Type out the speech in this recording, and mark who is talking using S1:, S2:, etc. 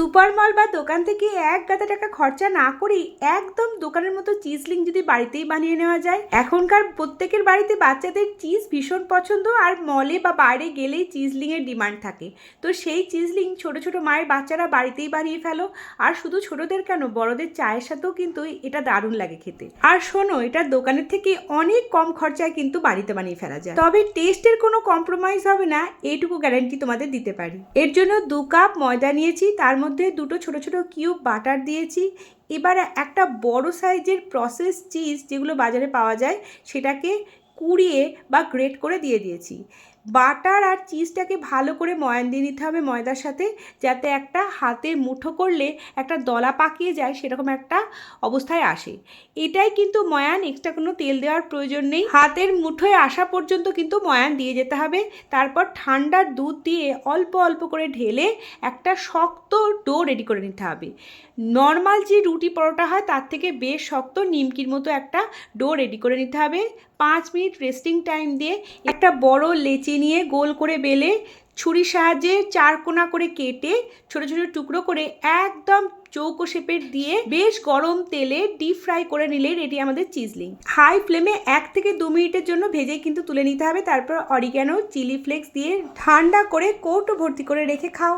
S1: Super মল বা দোকান থেকে এক গাদা টাকা খরচা না করেই একদম দোকানের মতো চিজলিং যদি বাড়িতেই বানিয়ে নেওয়া যায়। এখনকার প্রত্যেকের বাড়িতে বাচ্চাদের চিজ ভীষণ পছন্দ, আর মলে বা বাইরে গেলেই চিজলিং এর ডিমান্ড থাকে। তো সেই চিজলিং ছোট ছোট মায়ের বাচ্চারা বাড়িতেই বানিয়ে ফেলো। আর শুধু ছোটদের কেন, বড়দের চায়ের সাথেও কিন্তু এটা দারুণ লাগে খেতে। আর শোনো, এটা দোকানের থেকে অনেক কম খরচায় কিন্তু বাড়িতে বানিয়ে ফেলা যায়। তবে টেস্টের কোনো কম্প্রোমাইজ হবে না, এইটুকু গ্যারান্টি তোমাদের দিতে পারি। এর জন্য 2 কাপ ময়দা নিয়েছি, তার মধ্যে 2টো ছোট ছোট কিউব বাটার দিয়েছি। এবার একটা বড় সাইজের প্রসেস চিজ যেগুলো বাজারে পাওয়া যায় সেটাকে কুড়িয়ে বা গ্রেট করে দিয়ে দিয়েছি। বাটার আর চিজটাকে ভালো করে ময়ান দিয়ে নিতে হবে ময়দার সাথে, যাতে একটা হাতে মুঠো করলে একটা দলা পাকিয়ে যায় সেরকম একটা অবস্থায় আসে। এটাই কিন্তু ময়ান, এক্সট্রা কোনো তেল দেওয়ার প্রয়োজন নেই। হাতের মুঠোয় আসা পর্যন্ত কিন্তু ময়ান দিয়ে যেতে হবে। তারপর ঠান্ডা দুধ দিয়ে অল্প অল্প করে ঢেলে একটা শক্ত ডো রেডি করে নিতে হবে। নর্মাল যে রুটি পরোটা হয় তার থেকে বেশ শক্ত নিমকির মতো একটা ডো রেডি করে নিতে হবে। 5 মিনিট রেস্টিং টাইম দিয়ে একটা বড় লেচি নিয়ে গোল করে বেলে ছুরির সাহায্যে 4 কোনা করে কেটে ছোট ছোট টুকরো করে একদম চৌকো শেপের দিয়ে বেশ গরম তেলে ডিপ ফ্রাই করে নিলেই রেডি আমাদের চিজলিং। হাই ফ্লেমে 1 থেকে 2 মিনিটের জন্য ভেজে কিন্তু তুলে নিতে হবে। তারপর অরিগ্যানো, চিলি ফ্লেক্স দিয়ে ঠান্ডা করে কৌটো ভর্তি করে রেখে খাও।